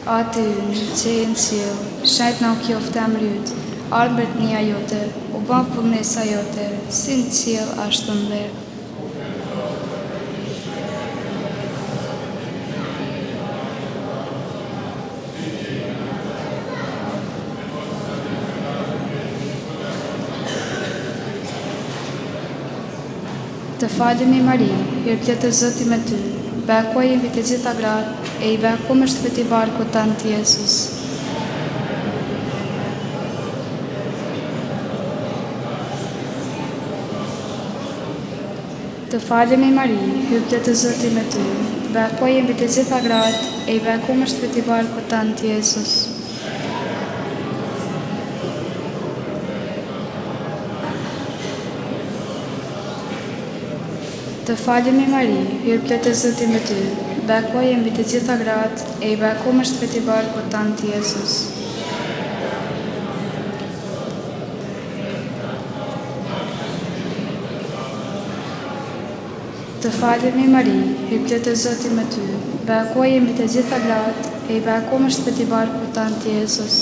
Atë ynë që je në qiell, shajt nga qoftë emrit, ardh mbretënia jote, u bën vullnesa jote, si në qiell ashtu në dhe. Të falemi Mari, hirplet e Zoti me ty, bekuaj mbi të gjitha gratë, e i bekum është fëti barku tanë të Jezus. Të falemi Mari, hirplet e Zoti me ty, bekuaj mbi të gjitha gratë, e i bekum është fëti barku tanë të Jezus. Të falemi Mari, hirplet e Zoti me ty, bekuaj mbi të gjitha gratë, e i bekum është fëti barku tanë të Jezus. Të falemi Mari, hirplet e Zoti me ty, bekuaj mbi të gjitha gratë, e i bekum është fëti barku tanë të Jezus.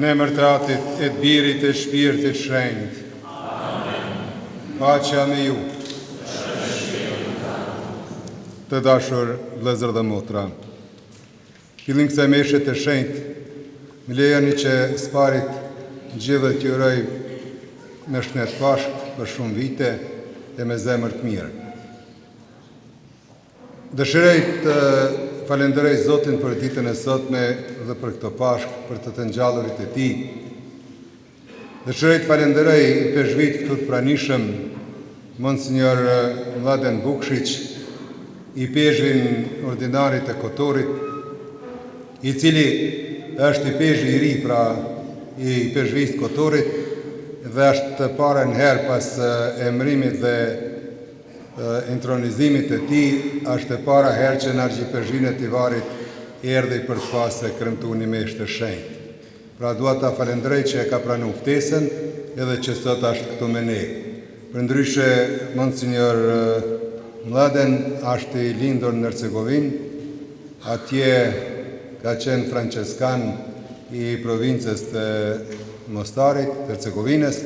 Në emër të Atit, e të Birit, e Shpirtit Shenjtë. Amen. Paqja me ju. Të dashur vëllezër dhe motra, fillim kësaj meshe të shenjtë, më lejoni që sparit gjithë t'ju uroj me shëndet Pashkë për shumë vite e me zemër të mirë. Dëshiroj të falenderoj Zotin për ditën e sotme dhe për këtë Pashkë, për të ngjallurit e tij. Dëshiroj të falenderoj i peshvit këtu të pranishëm, Monsignor Mladen Bukshić, i peshvin ordinarit e Kotorit, i cili është i peshvi i ri, pra i peshvisë Kotorit, dhe është para në herë pas emërimit dhe intronizimit e tij, është para herë që në argjipeshvinë e Tivarit erdhi për të pasë kremtu një meshë të shenjtë. Pra dua ta falenderoj që e ka pranuar ftesën edhe që sot është këtu me ne. Përndryshe, Monsignor Mladen është i lindur në Hercegovinë, atje ka qenë franceskan i provincës të Mostarit, Hercegovinës.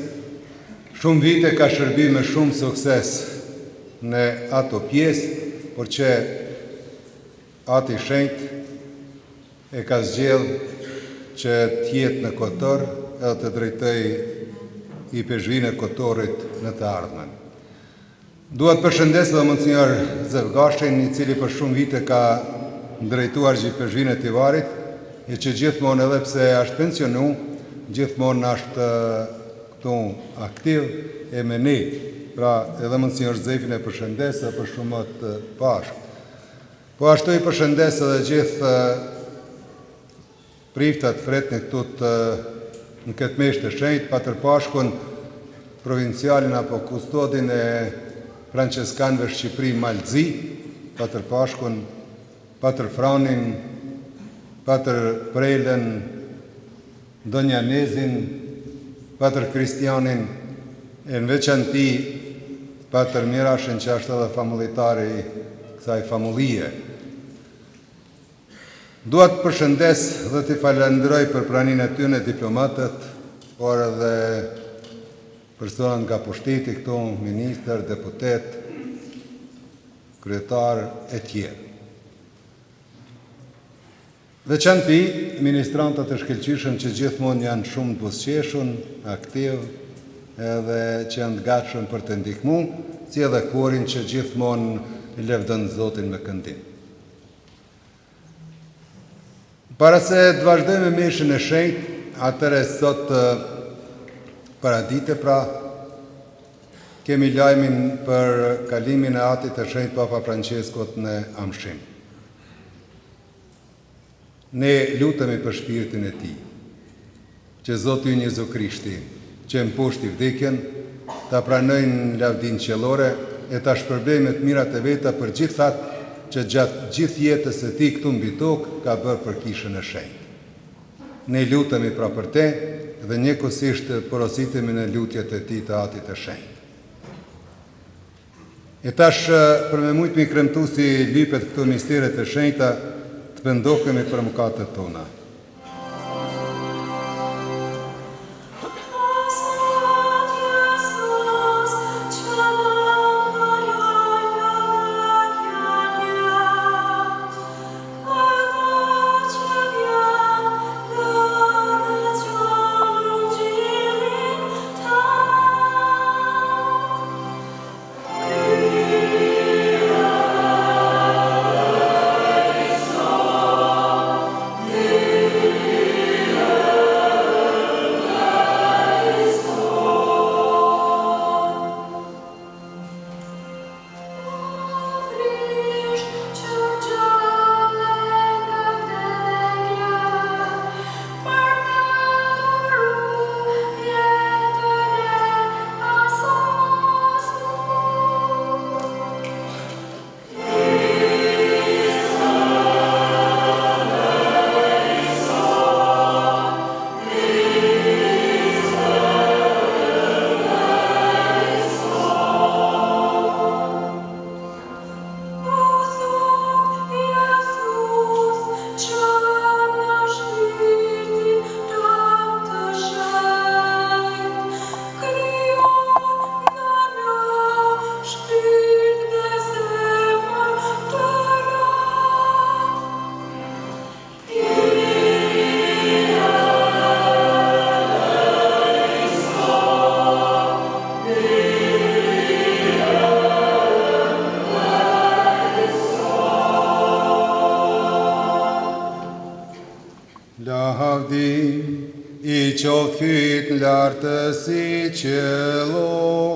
Shumë vite ka shërbi me shumë sukses në ato pjesë, por që Ati Shenjtë e ka zgjedh që t'jetë në Kotor edhe të drejtoj i peshvinë e Kotorit në të ardhmen. Dua të përshëndes dhe Monsignor Zevgashin, i cili për shumë vite ka drejtuar argjipeshvinë e Tivarit, e që gjithmonë edhe pse është pensionu, gjithmonë është këtu aktiv e me ne. Pra edhe Monsignor Zefin e përshëndes dhe për shumët Pashkë. Po ashtu i përshëndes edhe gjithë priftat fretni këtu në këtë meshë të shenjtë, Patër Pashkun, provincialin apo kustodin e franceskanëve Shqipëri Malzi, Patër Pashkun, Patër Franin, Patër Prelen, Donjanezin, Patër Kristianin, e në veçanti Patër Mirashin, që është edhe famulitari kësaj famulije. Dua të përshëndes dhe t'i falenderoj për praninë e tyre diplomatët, por edhe personat nga pushteti këtu, ministër, deputet, kryetar e tjerë. Veçanti ministrantët e shkëlqyshëm që gjithmonë janë shumë të buzëqeshun, aktiv, edhe që janë të gatshëm për të ndihmu, si edhe korin që gjithmonë i levdon Zotin me këndim. Para se të vazhdojmë me meshën e shenjtë, atëre sot paradite pra, kemi lajmin për kalimin e Atit të Shenjtë Papa Franceskut në Amshim. Ne lutemi për shpirtin e tij, që Zoti ynë Jezu Krishti, që mposhti vdekjen, ta pranojnë lavdinë qiellore e ta shpërblet me të mirat e veta për gjithë atë që gjatë gjithë jetës e tij këtu mbi tokë ka bërë për kishën e shenjtë. Ne lutemi pra për te dhe njëkohësisht porositemi në lutjet e tij të Atit të Shenjtë. E tash për me mujt mi kremtu si lypet këto misteret e shenjta, të pendohemi për mëkatet tona. Yeah. ngrit në lartësi qiellore.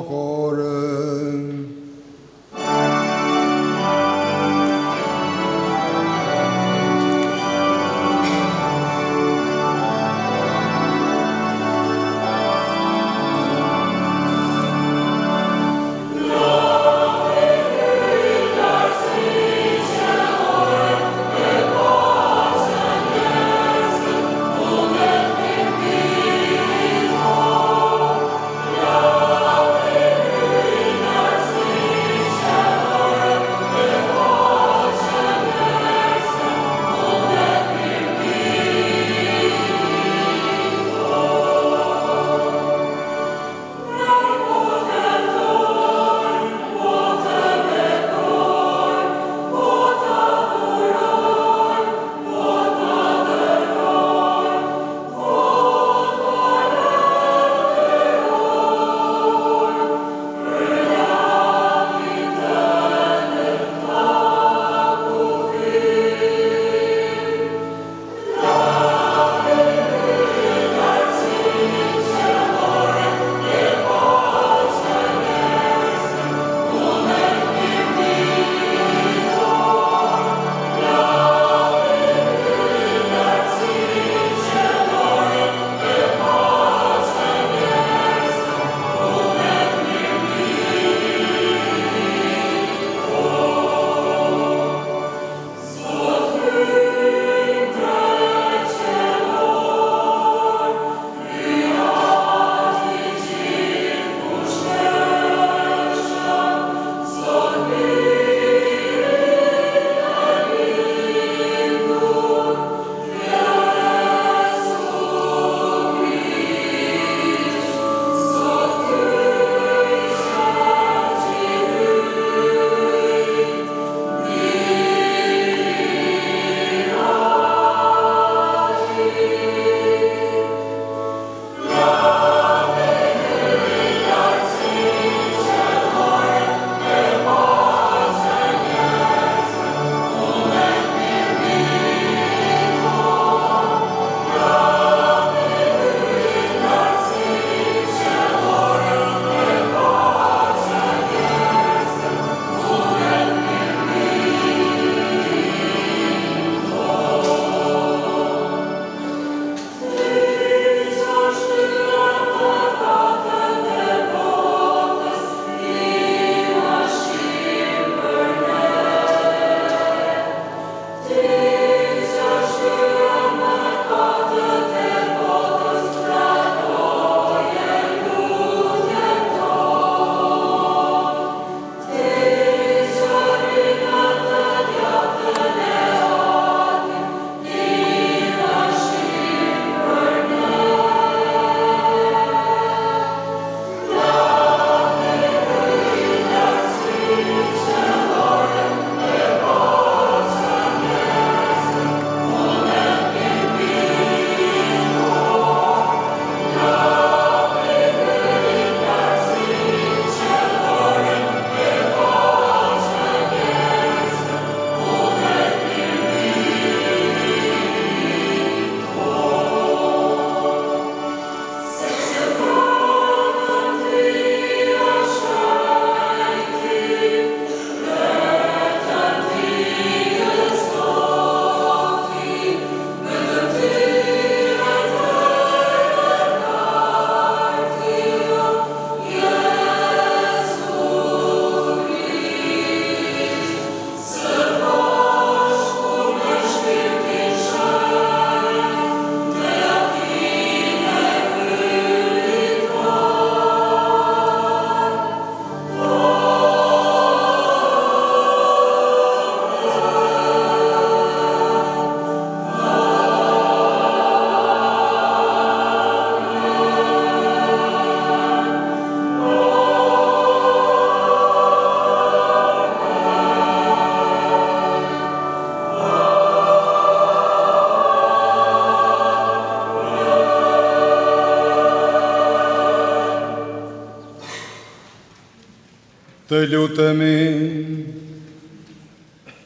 Të lutemi,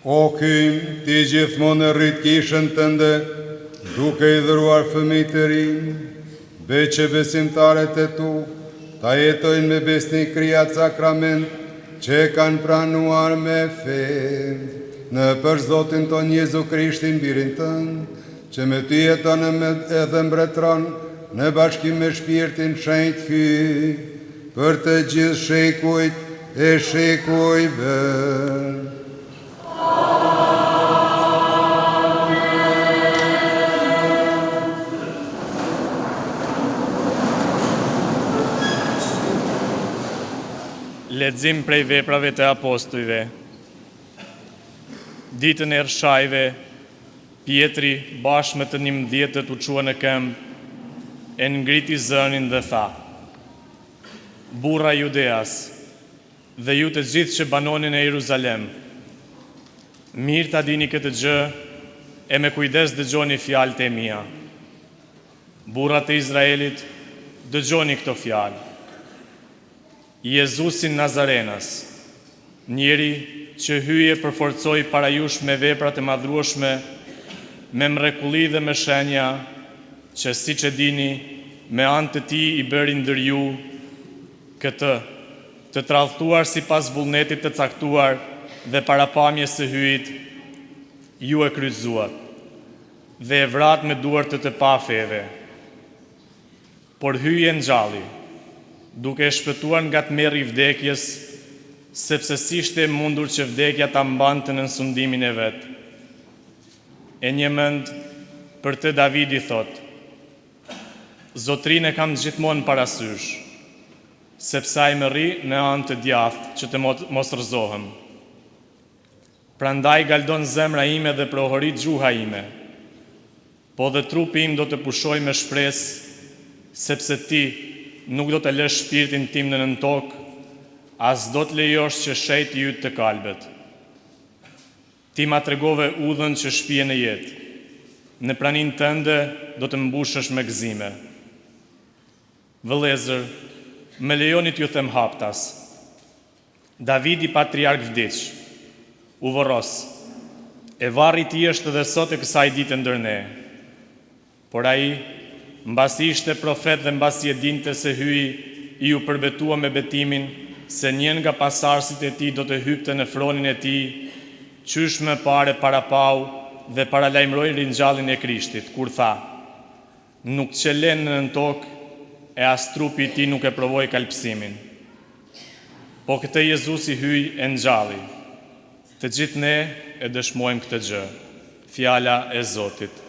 o Ky, Ti gjithmonë rrit kishën tënde, duke I dhëruar fëmijë të rinj, Bëj që besimtarët e tu ta jetojnë me besnik krijat sakrament që kanë pranuar me fe në për Zotin ton Jezu Krishtin birin tënd, që me ty jeton edhe mbretron në bashkim me shpirtin shenjt hyj, për të gjithë shekujt e shekujve. Lexim prej veprave të apostujve. Ditën e rshajve, Pietri bashkë me të 11 u qua në këmbë, e ngriti zënin dhe tha: Burra Judeas, dhe ju të gjithë që banonin e Jeruzalem, mirë ta dini këtë gjë e me kujdes dëgjoni fjalët e mia. Burrat e Izraelit, dëgjoni këto fjalë. Jezusin Nazarenas, njeri që hyje përforcoi para jush me veprat e madhrueshme, me mrekulli dhe me shenja, që siç e dini, me anë të tij i bëri ndër ju këtë, të tradhtuar sipas vullnetit të caktuar dhe parapamjes së hyjit, ju e kryqëzuat dhe e vrat me duart të pafeve. Por hyje ngjalli, duke e shpëtuar nga tmerri i vdekjes, sepse s'ishte e mundur që vdekja ta mbante në sundimin e vet. E një mend për të Davidi thot: Zotrinë e kam gjithmonë parasysh, sepse ai më rri në anë të djathtë që të mos rrëzohem. Prandaj galdon zemra ime dhe prohorit gjuha ime, po dhe trupi im do të pushoj me shpresë, sepse ti nuk do të lësh shpirtin tim në tokë, as do të lejosh që shejti yt të kalbet. Ti ma tregove udhën që shpije në jetë, në pranin tënde do të mbushësh me gëzime. Vëllezër, me lejoni t'ju them haptas. Davidi patriark vdiq, u vorros, e varri ti është edhe sot e kësaj dite ndër ne. Por ai, mbasi ishte profet dhe mbasi e dinte se hyi, i u përbetua me betimin se njën nga pasarësit e tij do të hypte në fronin e tij, qysh më pare para pau dhe paralajmëroi ringjalljen e Krishtit, kur tha: Nuk qelen në tokë e as trupi i tij nuk e provoi kalpsimin. Po këtë Jezusi hyi e ngjalli. Të gjithë ne e dëshmojmë këtë gjë. Fjala e Zotit.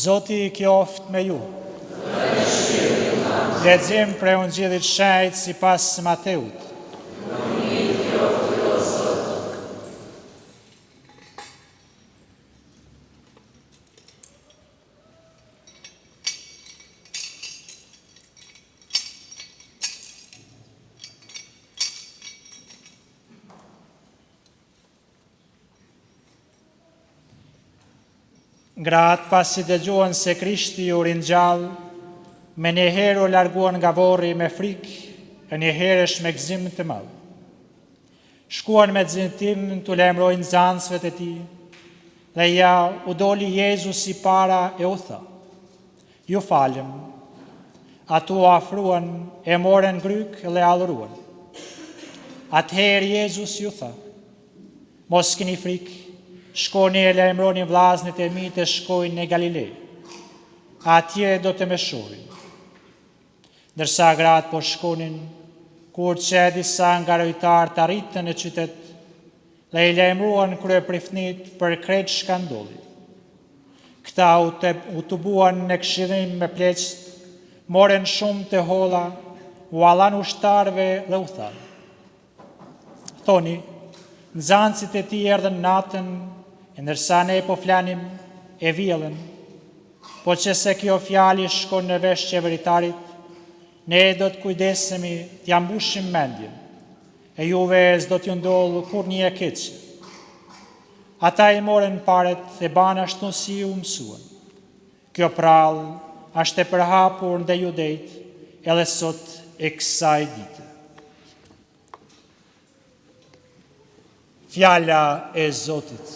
Zoti qoftë me ju. Lexim prej Ungjillit Shëndet sipas Mateut. Gratë pasi dëgjuan se Krishti u ringjall, me njëherë u larguan nga varri me frikë, e njëherësh me gëzim të madh. Shkuan me gëzim t'u lajmërojnë nxënësve të tij, dhe ja u doli Jezusi para e u tha: "Ju falem." Atu u afruan, e morën gryk dhe adhuruan. Atëherë Jezus ju tha: "Mos keni frikë. Shkoni e lajmëroni vllazënit e mi të shkojnë në Galile. Atje do të më shohin." Ndërsa gratë po shkonin, kur që disa nga rojtarët arritën në qytet dhe i lajmëruan kryeprifnit për krejt çka ndodhi. Këta u tubuan në këshillim me pleqt, morën shumë të holla, u allan ushtarëve dhe u thanë: "Thoni, nxënësit e tij erdhën natën, ndërsa ne po flanim e vjellën, po që se kjo fjali shkon në vesh qeveritarit, ne do të kujdesemi t'ja mbushim mendjen, e juve s'do t'ju ndodhë kur një e keqe." Ata i morën paret e banë ashtu si u mësuan. Kjo prallë është e përhapur ndë judejt edhe sot e kësaj dite. Fjala e Zotit.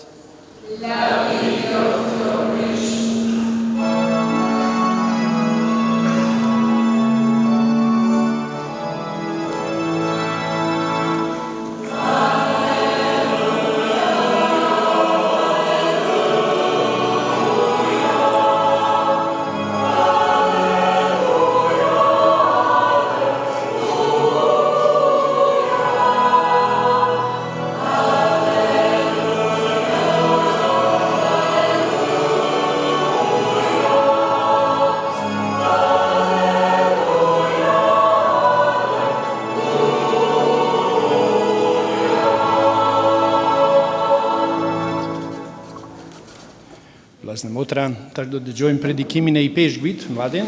Vllazë dhe motra, tash do të dëgjojmë predikimin e i peshkujt, mladin.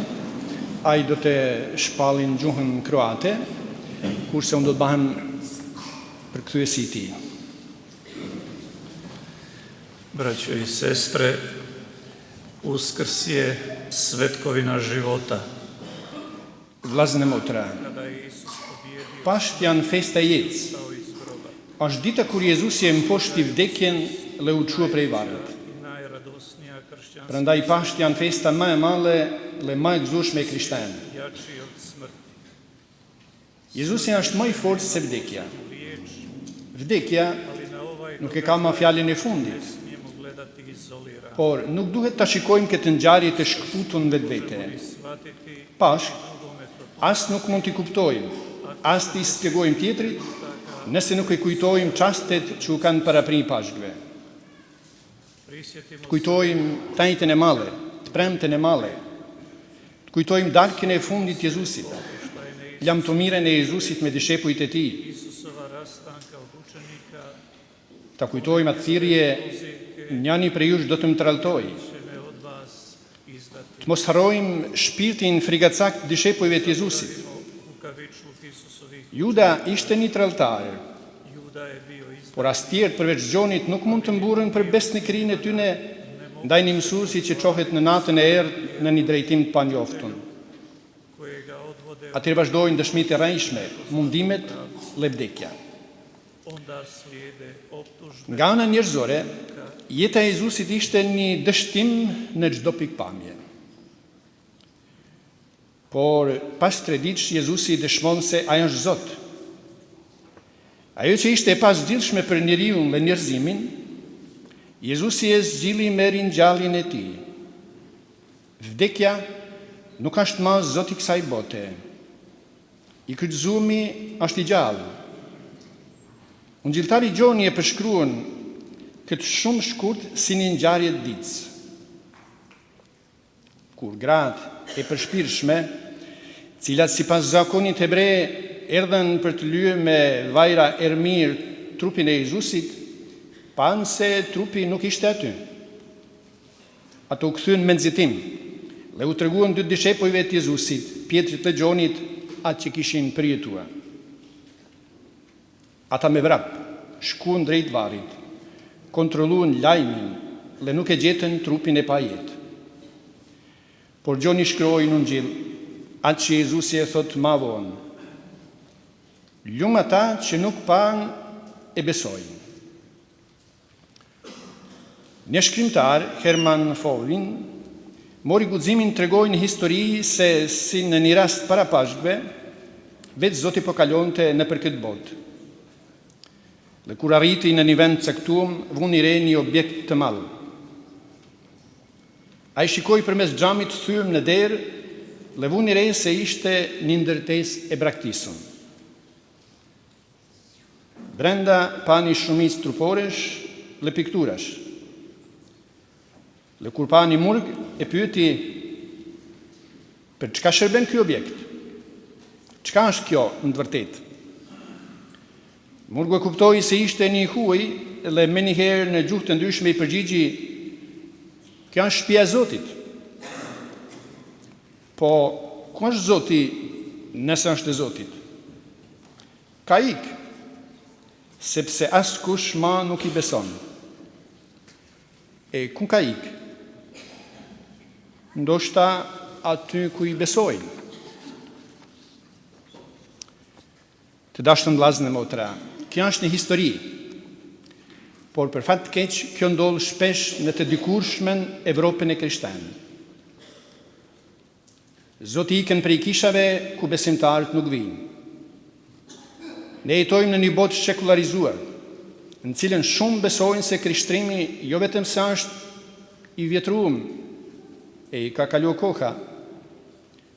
Ai do të shpallin gjuhën kroate, kurse unë do të bëhem përkthyesi i tij. Braćo i sestre, uskrsje svetkovi na života. Vllazë dhe motra, Pashkt janë festa e jetës. Është dita kur Jezusi e mposhti vdekjen dhe u çua prej varrit. Prandaj Pashkt janë festa më e madhe dhe më e gëzueshme e krishterëve. Jezusi është më i fortë se vdekja. Vdekja nuk e ka më fjalën e fundit. Por nuk duhet ta shikojmë këtë ngjarje të shkputun vetvete. Pashkt as nuk mund t'i kuptojmë, as t'i spjegojmë tjetrit, nëse nuk e kujtojmë çastet që u kanë paraprinj Pashkve. Të kujtojmë tajtën e madhe, të premten e madhe. Të kujtojmë darkën e fundit Jezusit, lamtomirën e Jezusit me dishepujt e tij. Ta kujtojmë atë thirrje, njani prej jush do të më tralltojë. Të mos harrojmë shpirtin frigacakt të dishepujve të Jezusit. Juda ishte një tralltar, por as tjerë përveç Gjonit nuk mund të mburren për besnikërinë e tyre ndaj një mësuesi që çohet në natën e errët në një drejtim të panjoftun. Atëherë vazhdojnë dëshmitë e rrejshme, mundimet dhe vdekja. Nga ana njerëzore, jeta e Jezusit ishte një dështim në çdo pikpamje. Por pas 3 ditësh Jezusi dëshmon se ai është Zot. Ajo që ishte e pasdiellshme për njeriu dhe njerëzimin, Jezusi e zgjilli me ringjalljen e tij. Vdekja nuk është më Zoti i kësaj bote. I kryqëzuami është i gjallë. Ungjilltari Gjoni e përshkruan këtë shumë shkurt si një ngjarje ditës. kur gratë e përshpirshme, cilat sipas zakonit hebre erdhen për të lyer me vajra ermir trupin e Jezusit, panë se trupi nuk ishte aty. Ato u kthyen me nxitim dhe u treguan dy dishepujve të Jezusit, Pjetrit dhe Gjonit, atë që kishin përjetuar. Ata me vrap shkuan drejt varrit, kontrolluan lajmin dhe nuk e gjetën trupin e pajet. Por Gjoni shkroi në Ungjil atë që Jezusi e thot ma vonë: "Ljum ata që nuk pan e besojnë." Një shkrimtar, Herman Fovin, mori guximin të tregojë në histori se si në një rast parapashkve, vetë Zoti po kalonte nëpër këtë botë. Dhe kur arriti në një vend caktuar, vuni re një objekt të madh. Ai shikoi përmes xhamit thyrm në derë dhe vuni re se ishte një ndërtesë e braktisur. Brenda pani shumicë truporesh dhe pikturash. Dhe kur pani murg e pyeti: "Për çka shërben ky objekt? Çka është kjo në të vërtetë?" Murgu e kuptoi se ishte një huaj dhe menjëherë në gjuhë të ndryshme i përgjigji: "Kjo është shtëpia e Zotit." "Po, ku është Zoti nëse është e Zotit?" "Ka ik, sepse askush ma nuk i beson." "E ku ka ik?" "Ndoshta aty ku i besojnë." Të dashur vëllezër e motra, kjo është një histori, por për fat të keq kjo ndodh shpesh në të dikurshmen Evropën e krishterë. Zoti ikën prej kishave ku besimtarët nuk vijnë. Ne jetojmë në një botë sekularizuar, në cilën shumë besojnë se krishterimi jo vetëm se është i vjetruar e i ka kaluar koha,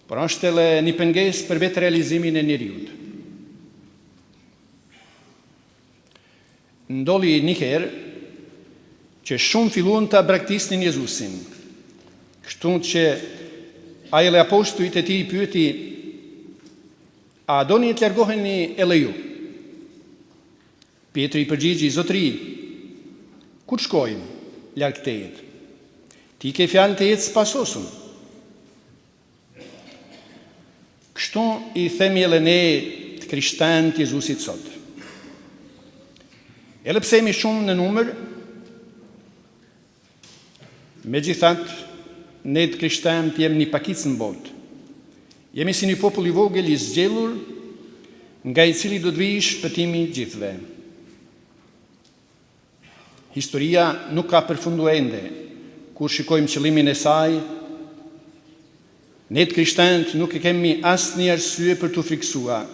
por është edhe një pengesë për vetë realizimin e njeriut. Ndolli një herë që shumë filluan të braktisnin Jezusin, kështu që ai dhe apostujt e tij i pyeti: "A doni të largoheni edhe ju?" Pietri i përgjigji: "Zotri, ku të shkojmë larg tejet? Ti ke fjalë të jetës pasosur." Kështu i themi edhe ne të krishterët të Jezusit sot. Edhe pse jemi shumë në numër, megjithatë ne të krishterët jemi një pakicë në botë. Jemi si një popull i vogël i zgjelur, nga i cili do të vijë shpëtimi i gjithëve. Historia nuk ka përfunduar ende. Kur shikojmë qëllimin e saj, ne të krishterët nuk e kemi asnjë arsye për të friksuar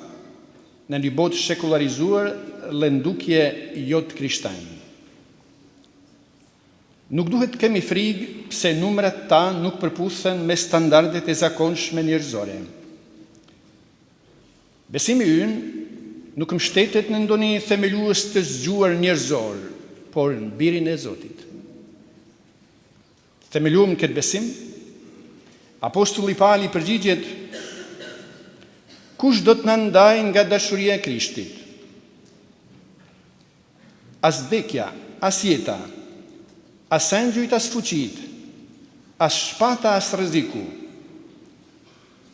në një botë sekularizuar dhe ndukje jo të krishterë. Nuk duhet të kemi frikë pse numrat ta nuk përputhen me standardet e zakonshme njerëzore. Besimi ynë nuk mbështetet në ndonjë themelues të zgjuar njerëzor, por në birin e Zotit. Themeluam këtë besim, apostulli Pali përgjigjet: "Kush do të na ndajë nga dashuria e Krishtit? As vdekja, as jeta, as engjëjt, as fuqitë, as shpata, as rreziku,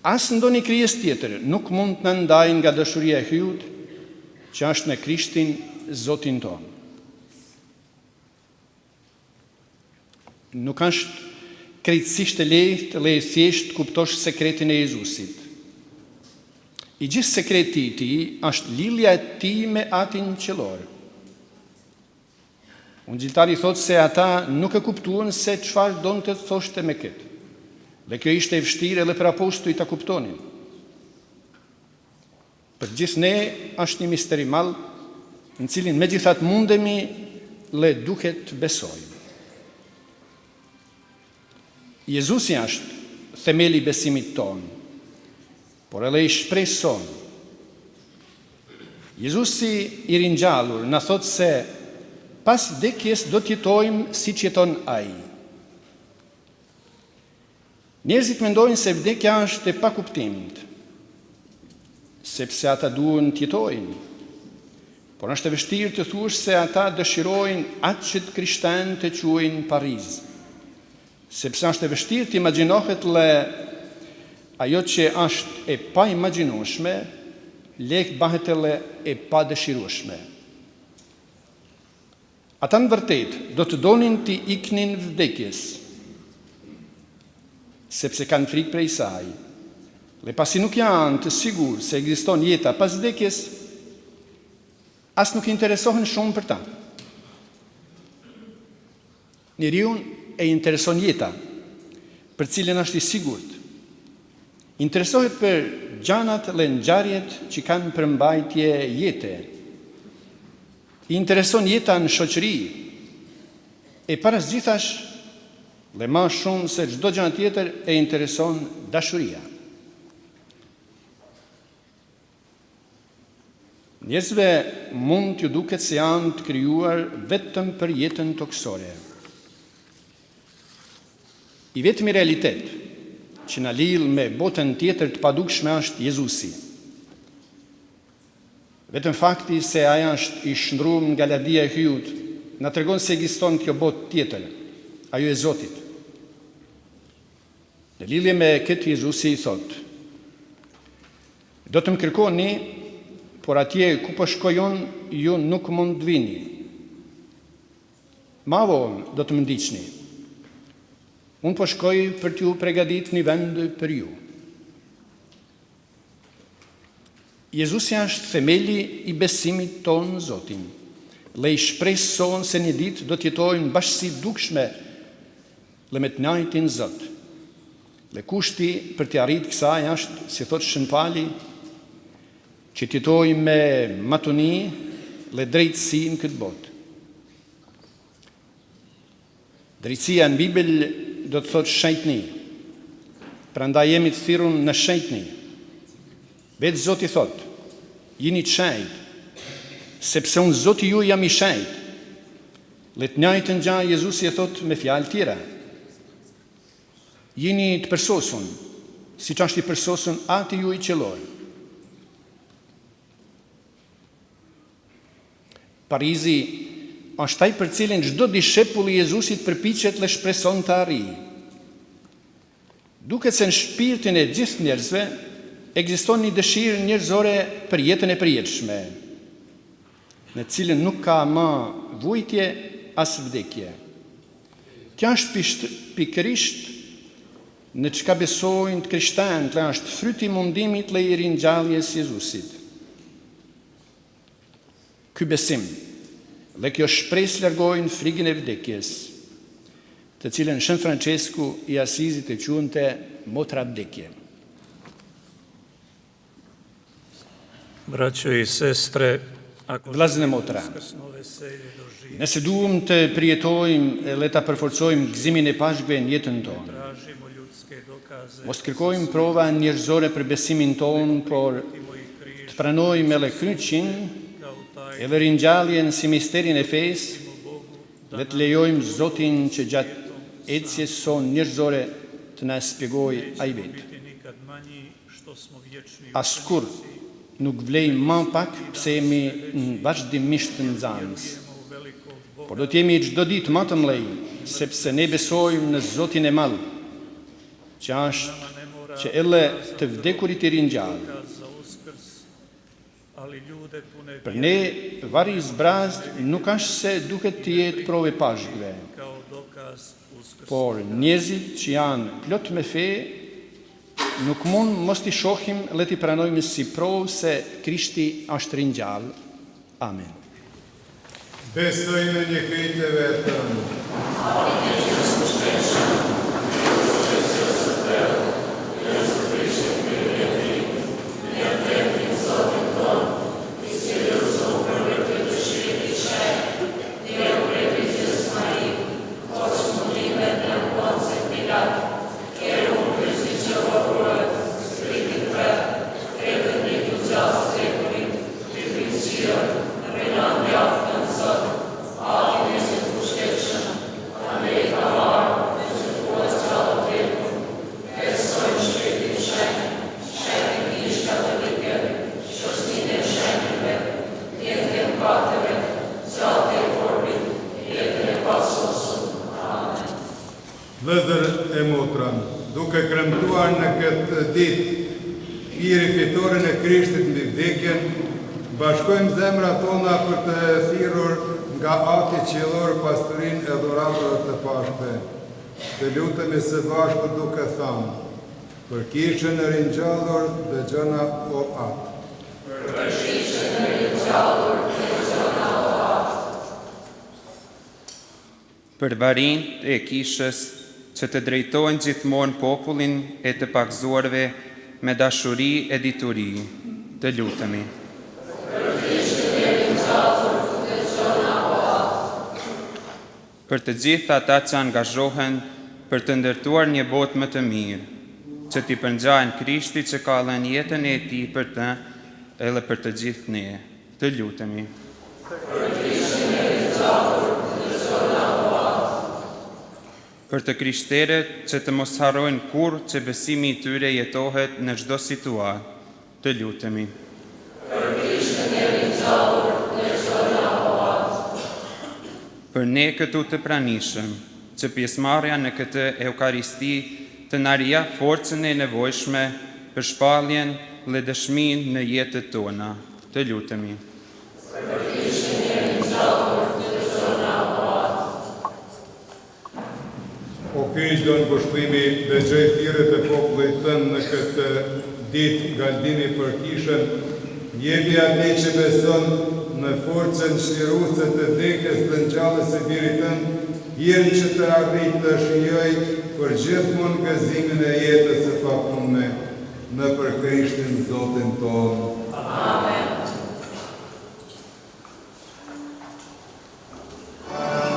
as ndonjë krijesë tjetër nuk mund të na ndajë nga dashuria e hyjut që është në Krishtin Zotin tonë." Nuk është krejtësisht e lehtë dhe e thjeshtë kuptosh sekretin e Jezusit. I gjithë sekreti i tij është lidhja e tij me Atin qellor. Ungjilltari thotë se ata nuk e kuptuan se çfarë donte të thoshte me këtë. Dhe kjo ishte e vështirë edhe për apostujt ta kuptonin. Për gjithë ne është një misteri i madh, në cilin megjithatë mundemi dhe duhet të besojmë. Jezusi është themeli i besimit tonë, por edhe i shpresës sonë. Jezusi i ringjallur na thotë se pas vdekjes do të jetojmë siç jeton ai. Njerëzit mendojnë se vdekja është e pakuptimit, sepse ata duhen të jetojnë, por është e vështirë të thuash se ata dëshirojnë atë që të krishterët të quajnë Pariz, sepse është e vështirë të imagjinohet ajo që është e pa imagjinueshme, lek bëhet e pa dëshirueshme. Ata në vërtet do të donin të iknin vdekjes, sepse kanë frikë prej saj. Dhe pasi nuk janë të sigurt se ekziston jeta pas vdekjes, as nuk interesohen shumë për ta. Njeriu e intereson jeta, për cilën është i sigurt. Interesohet për gjanat dhe ngjarjet që kanë përmbajtje jete. I intereson jeta në shoqëri, e parasgjithash, dhe më shumë se çdo gjë tjetër e intereson dashuria. Njerëzve mund t'ju duket se janë të krijuar vetëm për jetën toksore. I vetmi realitet që na lidh me botën tjetër të padukshme është Jezusi. Vetëm fakti se ai është i shndruar nga ladia e hyjut na tregon se ekziston kjo botë tjetër, ajo e Zotit. Në lidhje me këtë Jezusi i thotë: do të më kërkoni, por atje ku po shkoj unë, ju nuk mund të vini. Ma vonë do të më ndiqni. Unë po shkoj për t'ju përgatitur një vend për ju. Jezusi është themeli i besimit tonë në Zotin, dhe i shpreson se një ditë do t'jetojmë bashkësi dukshme dhe me të njëjtin Zot. Dhe kushti për të arritur kësaj është, si thotë Shën Pali, që t'jetojmë me matuni dhe drejtësi në këtë botë. Drejtësia në Bibël do të thotë shëjtni. Prandaj jemi të thirrur në shëjtni. Vetë Zoti thotë: jini të shëjt, sepse unë Zoti ju jam i shëjt. Dhe të njëjtën gjë Jezusi e thotë me fjalë tjera: jini të përsosun, siç është i përsosun Ati ju i qellor. Parizi është ai për cilin çdo dishepull i Jezusit përpiqet dhe shpreson të arrijë. Duket se në shpirtin e gjithë njerëzve ekziston një dëshirë njerëzore për jetën e përjetshme, në cilën nuk ka më vujtje as vdekje. Kjo është pikërisht në çka besojnë të krishterët, që është fryti i mundimit dhe i ringjalljes Jezusit. Ky besim dhe kjo shpresë largojnë frikën e vdekjes, të cilën Shën Francesku i Asizit e quante motra vdekje. Braćo i sestre, ako Vllazën e motra, skrsno veselje doživimo, nëse duam të përjetojmë dhe ta përforcojmë gëzimin e pashkve në jetën tonë, tražimo ljudske dokaze, mos kërkojmë prova njerëzore për besimin tonë, por timo i križ të pranojmë edhe kryqin, kao taj edhe ringjalljen si misterin e fesë, Bogu dhe të lejojmë Zotin që gjatë ecjes son njerëzore të na shpjegojë ai vetë. biti nikad manji što smo vječni u Askur nuk vlej më pak pse jemi në vazhdimisht të nxanës, u velikog Boga, por do të jemi çdo ditë më të mëlej, sepse ne besojmë në Zotin e Madh, që edhe të vdekurit i ringjall. za uskrs, ali ljude pune Për ne vari i zbrazd nuk është se duhet të jetë provë pashkve, kao dokaz uskrs. por njerëzit që janë plot me fe nuk mund mos t'i shohim dhe t'i pranojmë si provë se Krishti është ringjall. Amen. Besoj në një Krishtë vetëm. duke kremtuar në këtë ditë hiri fitorin e Krishtit mbi vdekjen, bashkojmë zemrat tona për të thirrur nga Ati qiellor pasturin e dhuratave të Pashkve. Të lutemi së bashku duke thënë: për kishën e ringjallur dëgjona o Atë. Për kishën e ringjallur dëgjona o Atë. Për barinjt e kishës që të drejtojnë gjithmonë popullin e të pakzuarve me dashuri e dituri, të lutemi. Për kishën e ringjallur dëgjona o Atë. Për të gjithë ata që angazhohen për të ndërtuar një botë më të mirë, që t'i përngjajnë Krishti që ka dhënë jetën e tij për të, edhe për të gjithë ne, të lutemi. Për kishën e ringjallur dëgjona o Atë. Për të krishterët që të mos harrojnë kurrë që besimi i tyre jetohet në çdo situatë, të lutemi. Për kishën e ringjallur dëgjona o Atë. Për ne këtu të pranishëm, që pjesëmarrja në këtë eukaristi të na rija forcën e nevojshme për shpalljen dhe dëshminë në jetët tona, të lutemi. Për kishën e ringjallur dëgjona o Atë. O Krishtë, do në kushtimi dhe gjej thirrjet e popullit tënd në këtë ditë galdimi për kishën, jepi atij që beson në forcën çliruese të vdekjes dhe ngjalljes së birit tënd, hirën që të arrit të shijoj për gjithmonë gëzimin e jetës së pafundme, në për Krishtin Zotin tonë. Amen. Alleluia.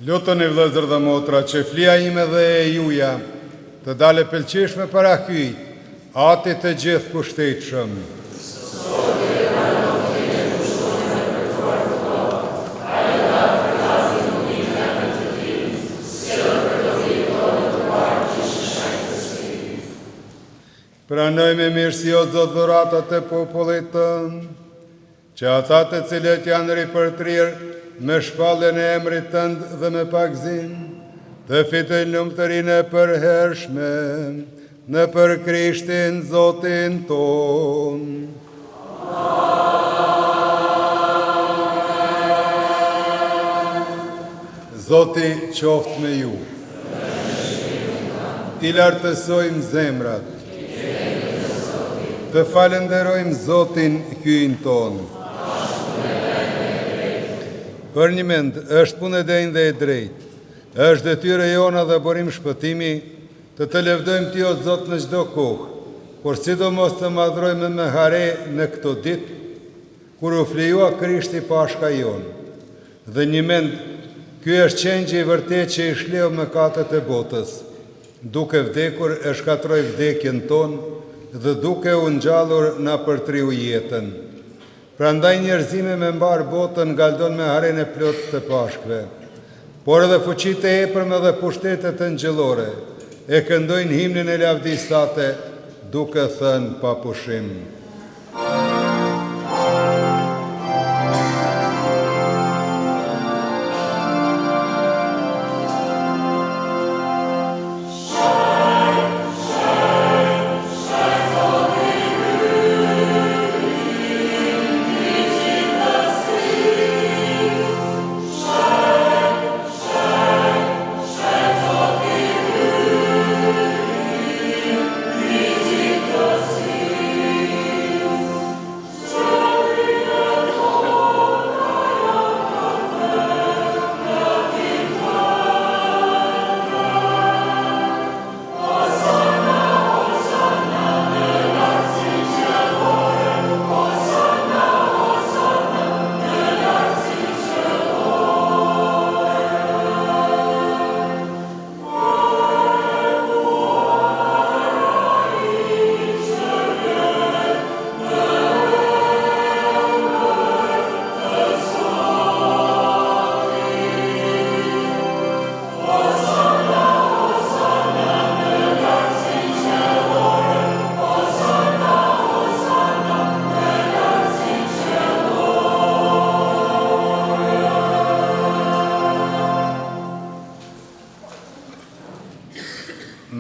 Lutën i vëllezër dhe motra që flia ime dhe e juja të dale pëlqeshme para kyjt, Atit të gjithë pushtetshëm. Pranoj me mirësi o Zot dhuratat e popullit tënd, që ata të cilët janë ripërtrirë me shpalljen e emrit tënd dhe me pagëzim, të fitojnë lumturinë e përhershme në për Krishtin Zotin ton. Zoti qoftë me ju. Ti lartësojmë zemrat. Të falenderojmë Zotin hyjin ton. Për një mend, është punë e denjë dhe e drejtë. Është detyrë jona dhe burim shpëtimi të lëvdojmë Ti o Zot në çdo kohë, por sidomos të madhrojmë me hare në këto ditë, kur u flijua Krishti Pashka jonë. Dhe një mend, ky është qengji i vërtet që i shleu mëkatet e botës, duke vdekur e shkatroi vdekjen tonë dhe duke u ngjallur na përtriu jetën. Prandaj njerëzimi me mbar botën ngaldon me haren e plot të pashkve, por edhe fuqitë e epërme dhe pushtetet angjëllore e këndojnë himnin e lavdisate duke thënë pa pushim.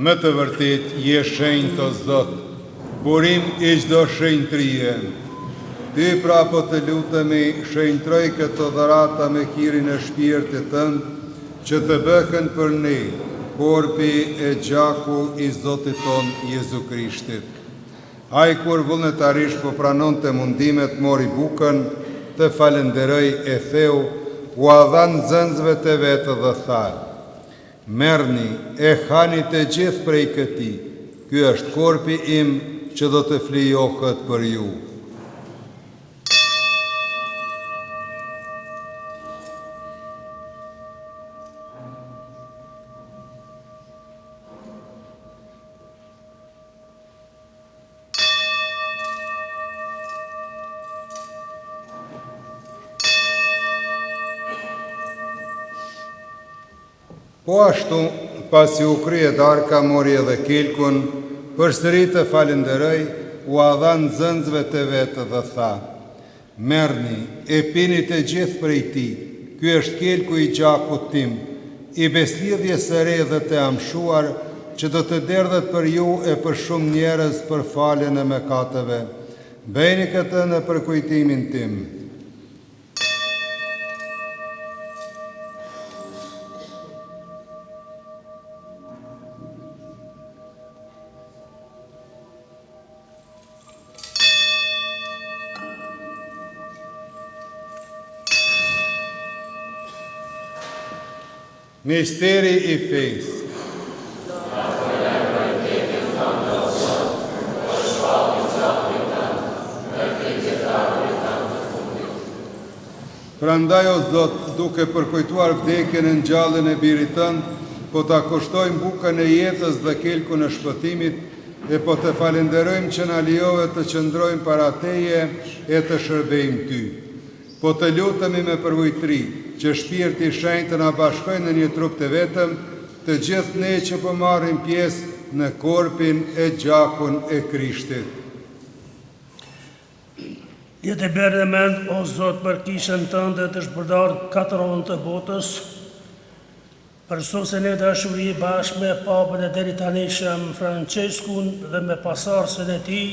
Më të vërtet, je shenjtë o Zot, burim i çdo shenjtërie. Ty pra po të lutemi, shenjtroj këto dhurata me hirin e shpirtit tënd, që të bëhen për ne, korpi e gjaku i Zotit ton Jezu Krishtit. Ai kur vullnetarisht po pranonte mundimet, mori bukën, të falenderoj e theu, u dha nxënësve të vetë dhe tha: merrni e hani të gjithë prej këtij, ky është korpi im që do të flijohet për ju. Po ashtu, pasi u krye darka, mori edhe kelkun, përsëri të falenderoj, u dha nxënësve të vetë dhe tha: merrni e pini të gjithë prej tij, ky është kelku i gjakut tim, i beslidhjes së re dhe të amshuar, që do të derdhet për ju e për shumë njerëz për faljen e mëkateve. Bëjeni këtë në përkujtimin tim. Misteri i fesë. Prandaj o Zot, duke përkujtuar vdekjen e ngjalljen e birit tënd, po ta kushtojmë bukën e jetës dhe kelkun e shpëtimit, e po të falenderojmë që na lejove të qëndrojmë para Teje e të shërbejmë Ty. Po të lutemi me përvojtëri që Shpirti i Shenjtë të na bashkojë në një trup të vetëm, të gjithë ne që po marrim pjesë në korpin e gjakun e Krishtit. Je të bërë dhe mend, o Zot, për kishën tënde të shpërdarë katëron të botës, për sose ne dashuri bashkë me papën e deri tanishëm Franceskun dhe me pasardhësën e tij,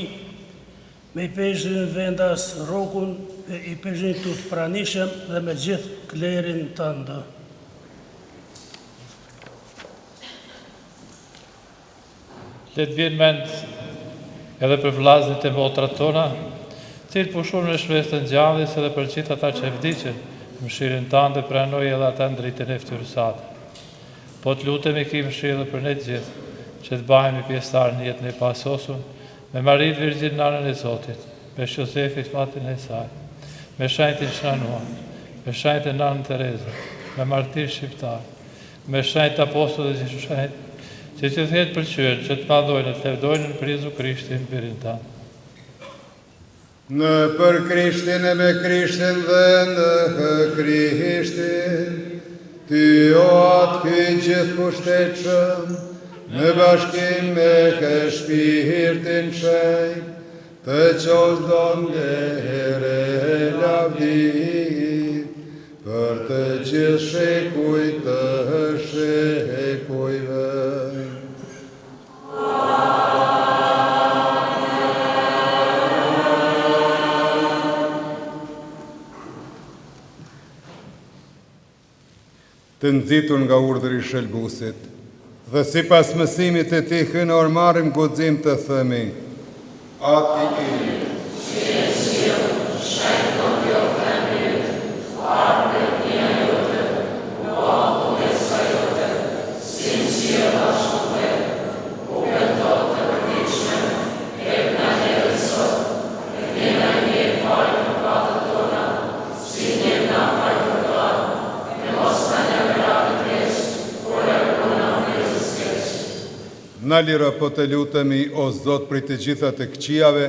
me i peshën vendas Rokun, me i peshën tut pranishëm dhe me gjithë klerin tëndë. Le të vjen mend edhe për vllazërit e motrat tona, cilë pushon në shpresë të ngjalljes edhe për gjithë ata që vdiqën, mëshirën tënde pranoj edhe ata në dritën e ftyrësate. Po të lutemi ki mëshirë për ne të gjithë, që të bëhemi pjesëtar në jetën e pasosur, me Maritë Virgjin nanën e Zotit, me Shosefit fatin e saj, me shenjtin Shranuan, me shenjtin nanën Terezën, me martir shqiptar, me shenjt apostullet dhe shenjt, që të thjetë pëlqyer, që të madhojnë, të levdojnë në për Jezu Krishtin, birin tanë. Në për Krishtin e me Krishtin dhe në Krishtin, Ty o atë ky gjithë pushtetshëm, në bashkim me kë Shpirtin Shenjtë, të qos donde lavdit, për të gjithë shekujt të shekujve. Të nxitur nga urdhri i shëlbusit, dhe sipas mësimit e Tij hynor marrim guxim të themi: Ati i Na liro po të lutemi, o Zot, për të gjitha të këqijave,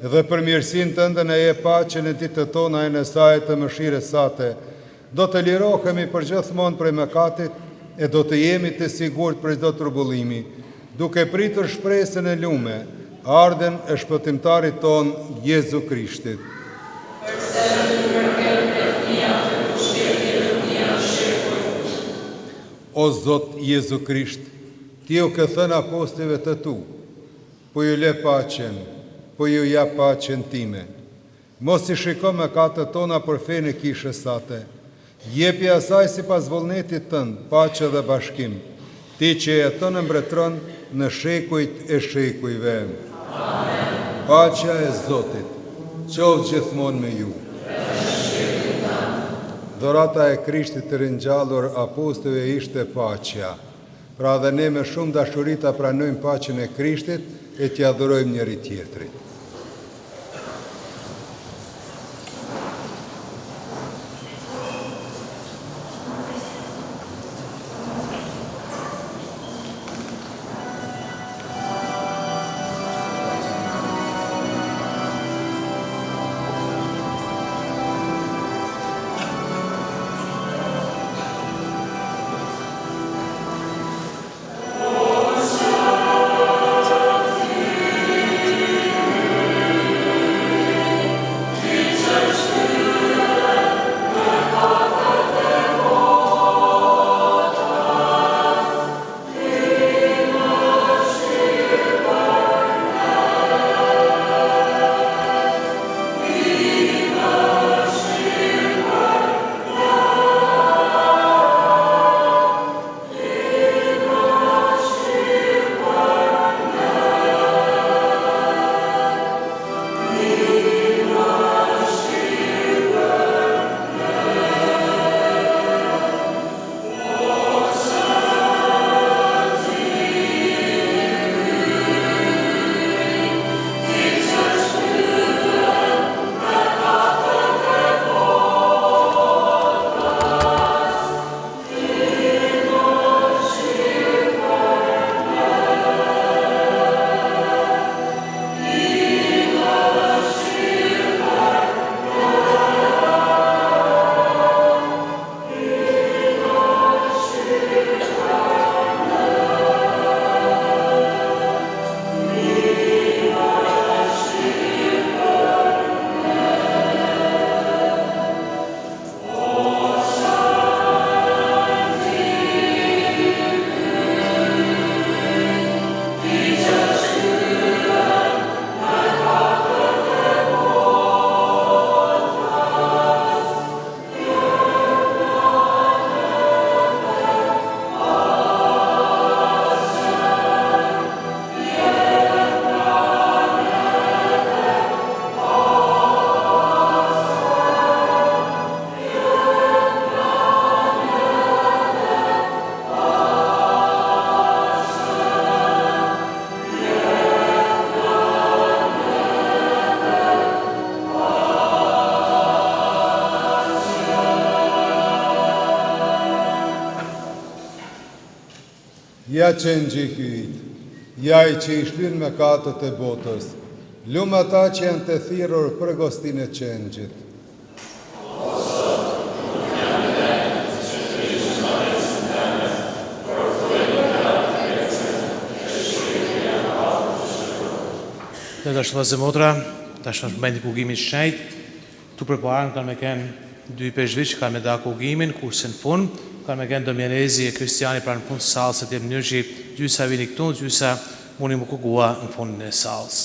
dhe për mirësinë tënde në e paqen e ditët tona e në saj të mëshirës sate, do të lirohemi përgjithmonë prej mëkatit e do të jemi të sigurt për çdo turbullimi, duke pritur shpresën e lume, ardhen e shpëtimtarit ton Jezu Krishtit. O Zot Jezu Krisht, Ti u ke thënë apostujve të tu, po ju le paqen, po ju jap paqen time. Mos i shiko mëkatet tona për fenë e kishës sate. Jepi asaj sipas vullnetit tënd, paqe dhe bashkim. Ti që jeton e mbretëron në shekujt e shekujve. Amen. Paqja e Zotit qoftë gjithmonë me ju. Dhurata e Krishtit të ringjallur apostujve ishte paqja. Pra dhe ne me shumë dashuri ta pranojmë paqen e Krishtit e t'i adhurojmë njëri tjetrit. Ja qenë hyjt, ja I që I shlyn me katët e botës, lumë ata që janë të thirrur për gostinë e qengjit. Dhe dashur vëllezër motra, tash është momenti I kugimit shenjt. Tu përpara kanë me kenë 2 peshqvish që kanë me da kugimin, kurse në fund kanë me kenë Domjanezi e Kristiani pra në fund sallës, të mënyrë që gjysa vini këtu, gjysa mundi më kugua në fundin e sallës.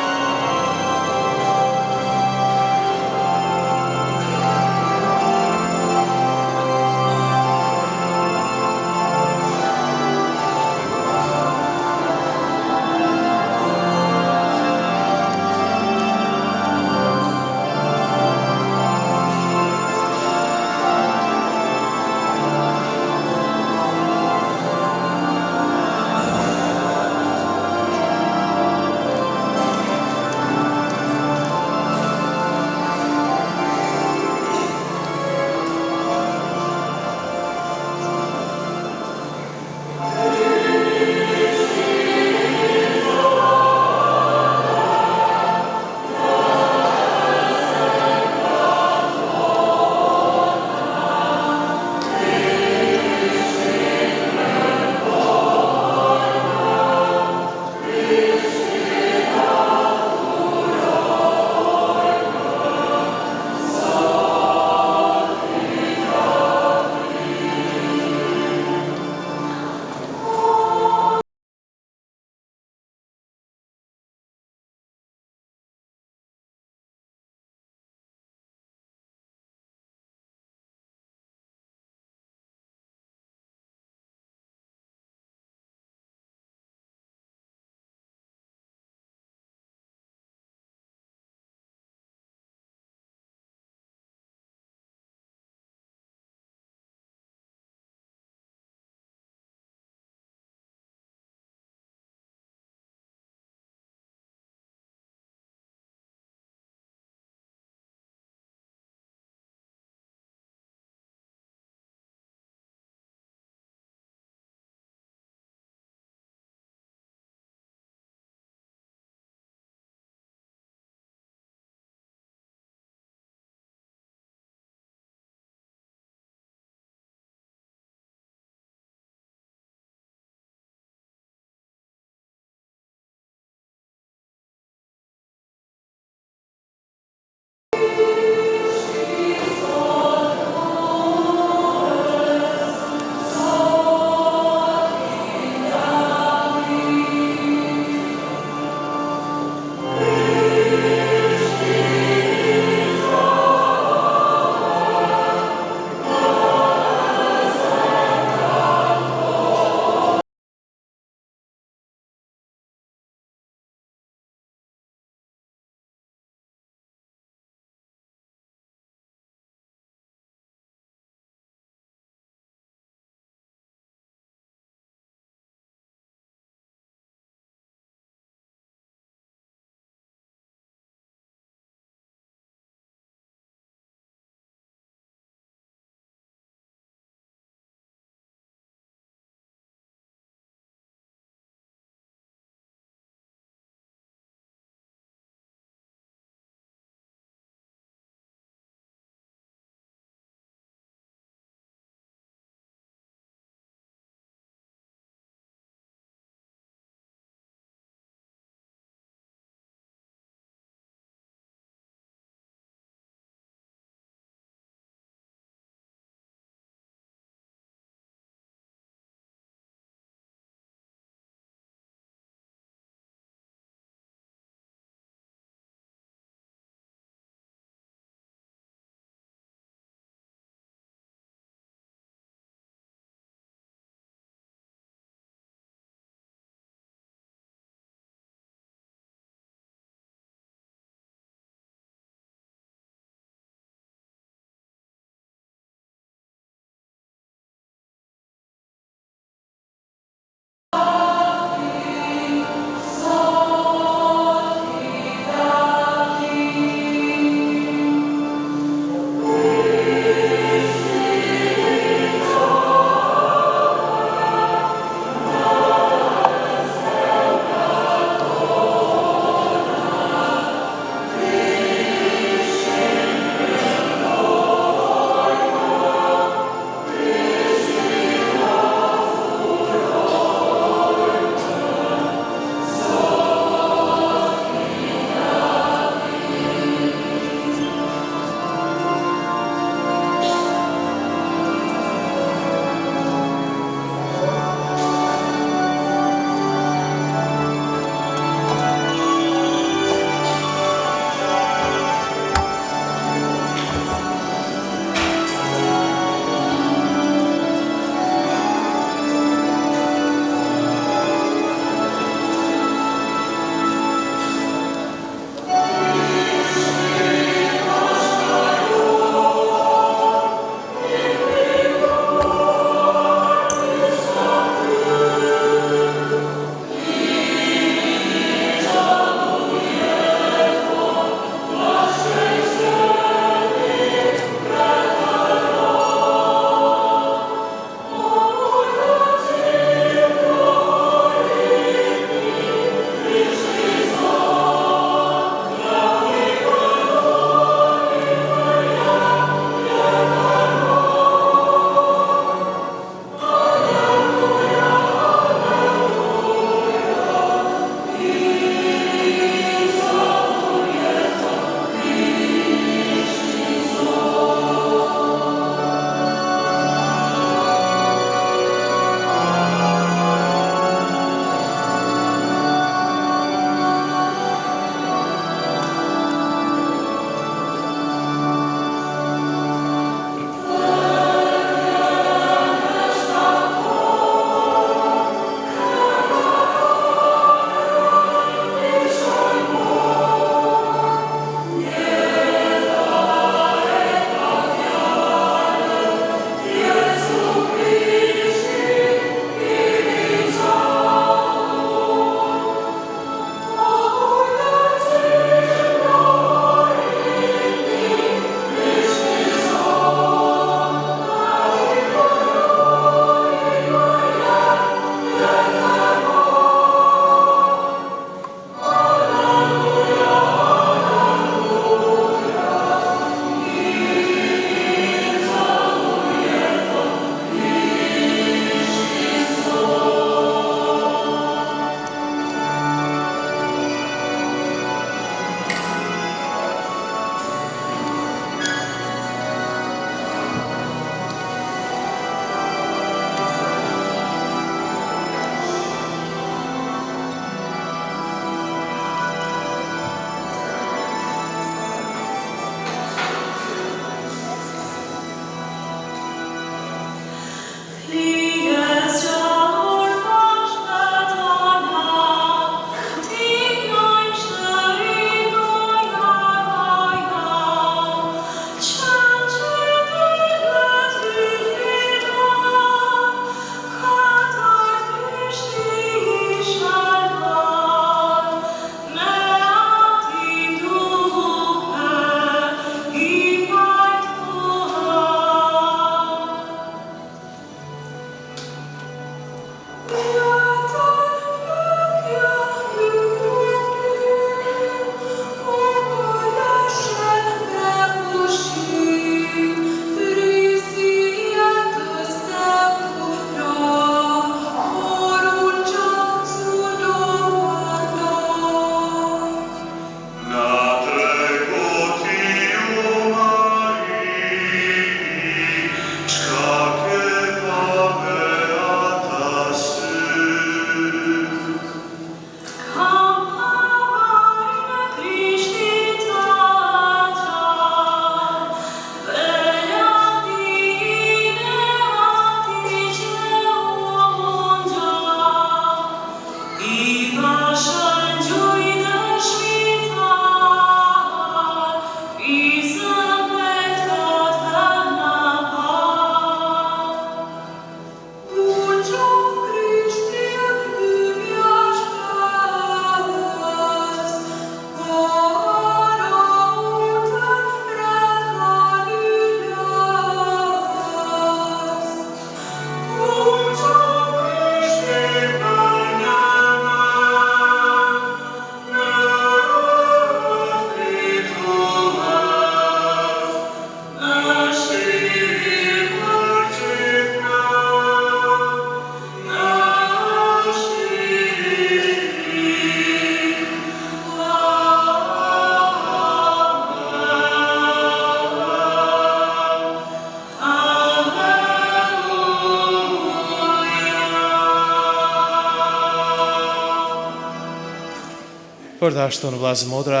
Për të ashtu në vlasë motra,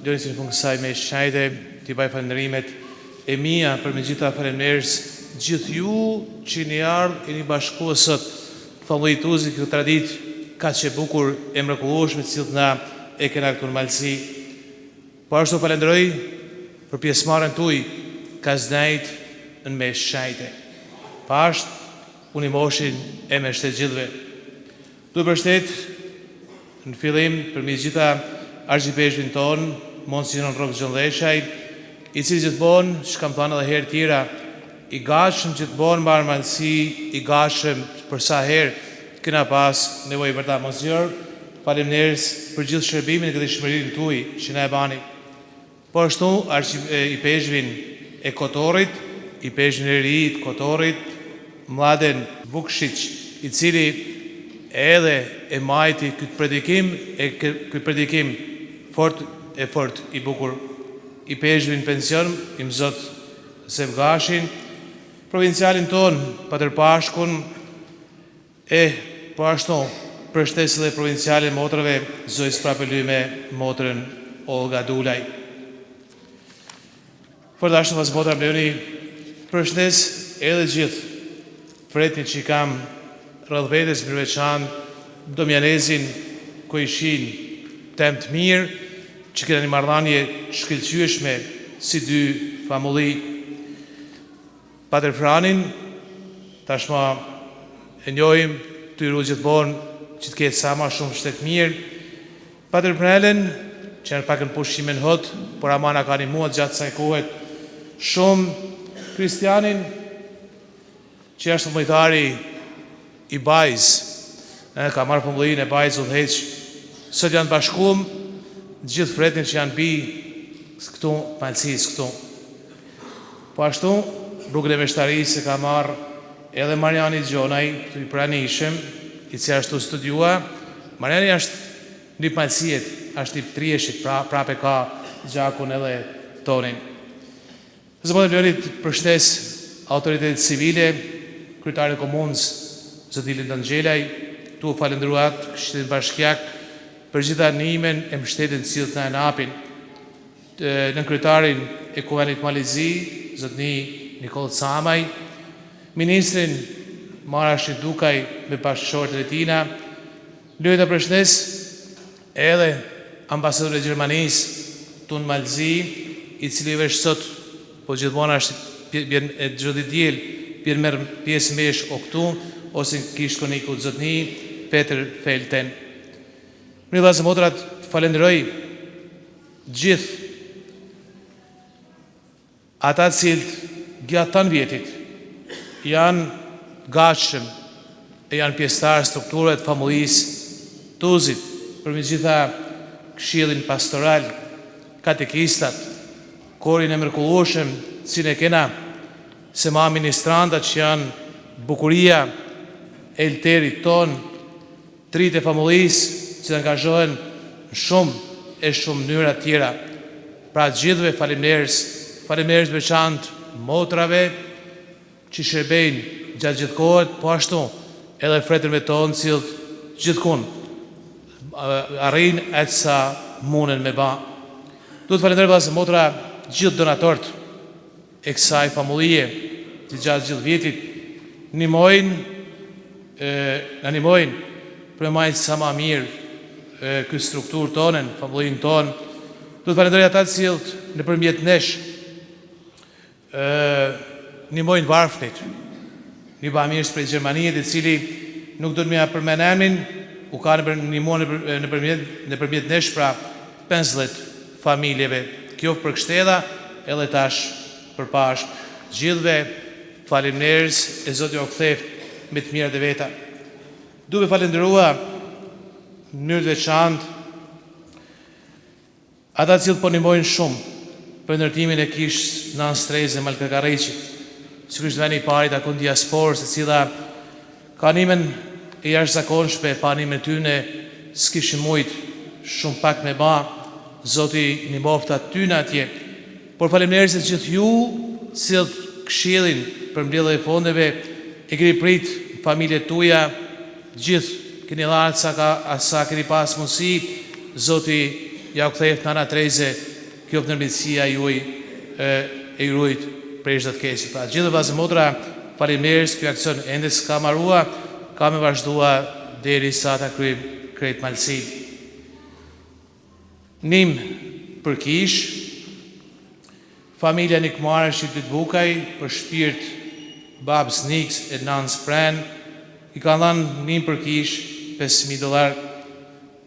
lëni që në fund kësaj me shajde, t'i baj falendrimet e mia për me gjitha faleminderis gjithë ju që një ardhë e një bashkua sot, famillit Tuzi këtë tradit ka që bukur e mrekullueshme cilët na e kena këtu në malësi. Po ashtu falenderoj për pjesëmarrjen tuaj ka zdajt në me shajte. Pa ashtë unë i moshin e me shtet gjithve. Du përshtet në fillim për mi gjitha argjipeshvin tonë, Monsignon Rok Gjondheshaj, i cili gjithmonë, që kam thënë edhe herë tjera, i gashëm gjithmonë me armëndësi, i gashëm për sa herë kena pas nevojë për ta. Monsignon, faleminderit për gjithë shërbimin e këtë shmërinë tuaj që na e bani. Po ashtu i peshvin e Kotorit, i peshvin e ri të Kotorit, Mladen Vukšić, i cili edhe e majti këtë predikim fort i bukur, i peshvin pension, i mëzot Sevgashin, provincialin ton, Patër Pashkun, e po ashtu përshtetësit e provincialin motrave, zojës prapelyme motrën Olga Dulaj. Për të ashtu vazë motra mërëni, përshtes edhe gjithë fretni që i kam rrëdhvetes mërveçan Domjanezin, ku ishin tem të mirë, që këta një marrëdhënie shkëlqyeshme si dy famulli. Patër Franin, tashma e njohim të i ru gjithmonë që të ketë sa ma shumë shtetë mirë. Patër Prelen, që në pak në pushimin hëtë, por amana ka një muat gjatë saj kohet, shumë kristianin që është mëjtari i Bajz, ka marrë pëmëllin e Bajz u dheq, sot janë bashkum gjithë fretin që janë bi këtu, palësis këtu. Po ashtu, rrugën e meshtarisë se ka marrë edhe Mariani Gjonaj, të i pranishëm, i që ashtu studiua. Mariani është një palësijet, është një trieshit, prape ka gjakun edhe tonin. Zëmonë të lërit përshtes autoritetit civile, kryetari komunës Zëdilin Dëngjelaj, tu falendruat Këshillin Bashkiak për gjitha nimen e mështetin cilët në napin. Në kryetarin e Kuvenit Malizi, Zëtni Nikolë Camaj, ministrin Marashi Dukaj me bashkëshorët e tina, lërit të përshtes edhe ambasador e Gjermanisë Tun Malzi, i cili vesh sot, po gjithmonë është gjithë djelë, pjerë merë pjesë mesh o këtu, ose në kishë koniku të zëtni, Petr Felten. Më një vazë motrat falenderoj gjithë ata cilët gjatë tanë vjetit janë gashëm e janë pjesëtarë strukturët famillisë Tuzit, përmi gjitha këshillin pastoral, katekistat, korin e mrekullueshëm që ne kena, se ma ministrantat që janë bukuria e lterit ton, trit e famillisë që të angazhohen në shumë mënyra tjera. Pra gjithve faleminderit veçantë motrave që shërbejnë gjatë gjithë kohët, po ashtu edhe fretërve tonë cilët gjithkun arrin e sa munen me ba. Du të falenderoj vëllezër motra gjithë donatorët e kësaj familje që gjatë gjithë vjetit në nimojnë për e majtë sa ma mirë këtë strukturë tonën, familjen tonë. Du të falenderoj ata cilët në përmjet nesh nimojnë varfnit, një bamirës prej Gjermanijet i cili nuk do të mja përmenemin, u ka në përmjet nesh pra 50 familjeve. Kjo për kështedha edhe tash për pash gjithve faleminderis e Zoti o ktheft me të mirat e veta. Duke falenderua në mënyrë të veçantë ata cilët po ndihmojnë shumë për ndërtimin e kishës Nan Streze Malkakariqi, sigurisht veni i pari takon diasporës e cila ka nimen e jashtëzakonshme, pa nimen tyne s'kishin mujt shumë pak me ba, Zoti një mofta tyne atje. Por faleminderit se gjithë ju cilët këshillin për mbledhje e fondeve e keni prit familjet tuaja, gjithë keni lartë sa keni pas mundësi Zoti ja u kthejt Nana Treze, kjo përmirësia juaj e jurojt prej çdo të keqe. Pra gjithë vëllezër motra, faleminderit, ky aksion ende s'ka marrua, ka me vazhdua derisa ta kryejmë krejt malësinë. Nim për kish, familja Nikmare Shqiptit Bukaj, për shpirt babës Niks e nanës Pren, i ka dhënë nim për kish $5,000,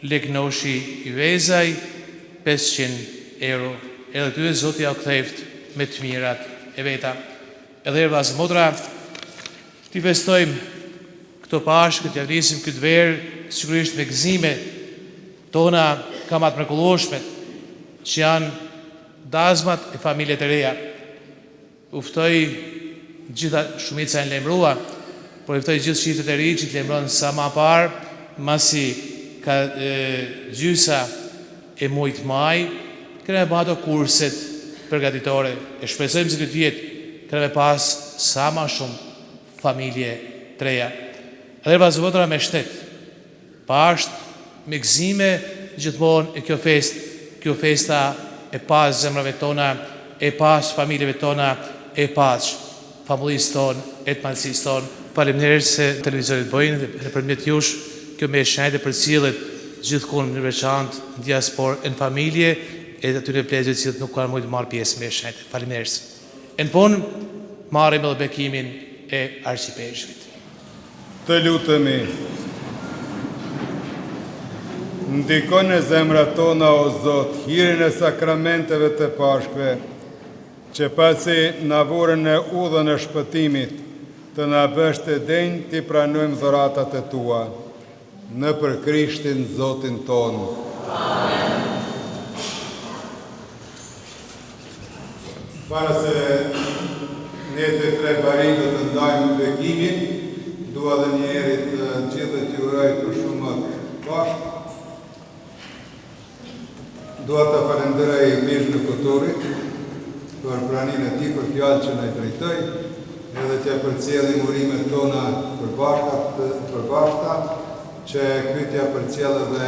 Leknoshi i Vezaj, 500 euro. Edhe ty Zoti ja u ktheft me të mirat e veta. Edhe vëllezër motra, ti festojmë këto Pashkë, t'ja vrisim këtë verë, sigurisht me gëzime tona kamat mrekullueshme, që janë dazmat e familjet e reja. Uftoj gjitha shumica e lajmërua, por uftoj gjithë shiftet e ri që të lajmërojnë sa më parë, masi ka gjysa e muajit maj, kemi bërë ato kurset përgatitore e shpresojmë se këtë vit kemi pas sa më shumë familje të reja. Edhe vëllezër motra me shtet, Pashtë, me gëzime gjithmonë e kjo festa e pas zemrave tona, e pas familjeve tona, e pas familjes tonë, e të malësisë tonë. Faleminderit se televizorit bëjnë dhe nëpërmjet jush kjo me shenjtë përcjellet gjithkund në veçantë në diasporë, në familje e atyre plezheve të cilët nuk kanë mujtë marrë pjesë me shenjtë. Faleminderit. E në punë marrim edhe bekimin e arqipeshvit. Të lutemi. Ndikon në zemrat tona, o Zot, hirin e sakramenteve të Pashkve, që pasi na vorën në udhën e shpëtimit, të na bësh të denjë t'i pranojmë dhuratat e tua, në për Krishtin Zotin tonë. Amen. Para se ne të tre barinët të ndajmë bekimin, dua dhe njerit gjithë t'ju uroj për shumë Pashkë. Dua të falenderoj Mishën e Kotorit për praninë e tij, për fjalë që na i drejtoi, edhe t'ja përcjellim urimet tona përbashkëta, që ky t'ja përcjell edhe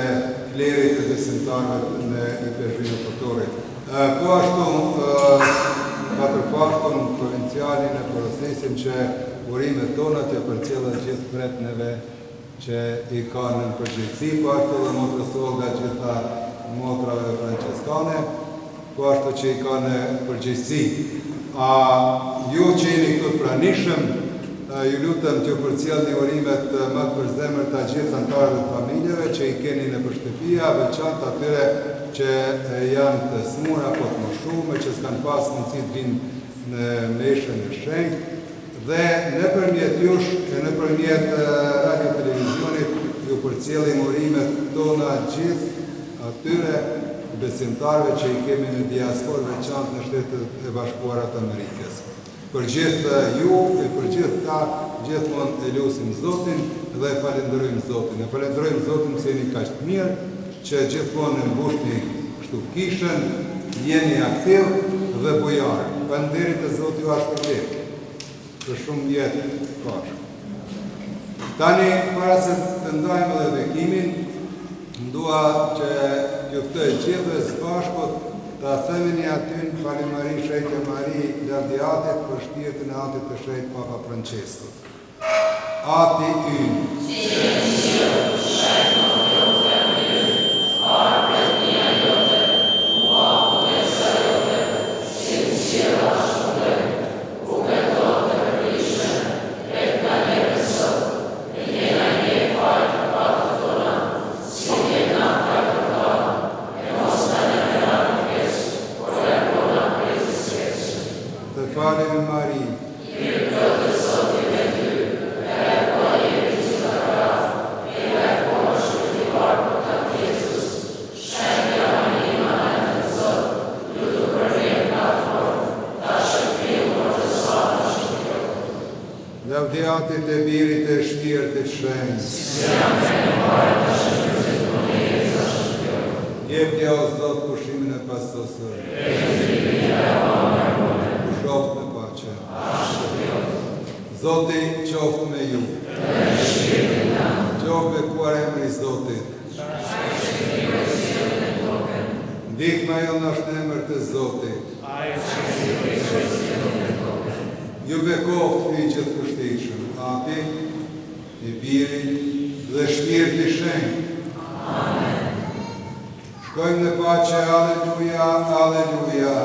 klerit e besimtarëve në IPZ-n e Kotorit. Po ashtu Katërpashkun, provincialin e Porosesin, që urimet tona t'ja përcjell edhe gjithë pretneve që i kanë në përgjegjësi, po ashtu dhe motrës Olga gjitha motrave franceskane, po ashtu që i ka në përgjegjësi. Ju që jeni këtu pranishëm, ju lutem t'ju përcjellni urimet më të përzemër të gjithë anëtarëve të familjeve që i keni në shtëpia, veçantë atyre që janë të smur apo të moshuar, që s'kan pas mundësi të vinë në meshën e shenjtë, dhe nëpërmjet jush e nëpërmjet radio televizionit ju përcjellim urimet tona gjithë atyre besimtarëve që i kemi në diasporë, veçantë në Shtetet e Bashkuara të Amerikës. Për gjithë ju e për gjithë ta, gjithmonë e lutim Zotin dhe e falenderojmë Zotin. E falenderojmë Zotin se jeni kaq të mirë, që gjithmonë e mbushni kështu kishën, jeni aktiv dhe bujar. Falënderit e Zotit ju shpërblet për shumë jetë Pashkë. Tani, para se të ndajmë edhe bekimin, ndua që ju ftoj gjithë së bashku ta themini aty në Falimari Shrejtë Mari Lardiatit për shpirtin e Atit të Shrejtë Papa Franceskut. Ati ynë, Falim Mari, Lavdiatit e Birit e Shpirtit Shenjtë. Jepja o Zot pushimin e pastosur. Qoftë me pace. Zoti qoftë me ju. Qoftë me kuar emri Zotit. Ndihma jonë është në emër të Zotit. Ju bekoft i gjithë kështishëm, Ati, i Birit dhe Shpirti Shenjtë. Amen. Shkojmë në pace, aleluja, aleluja.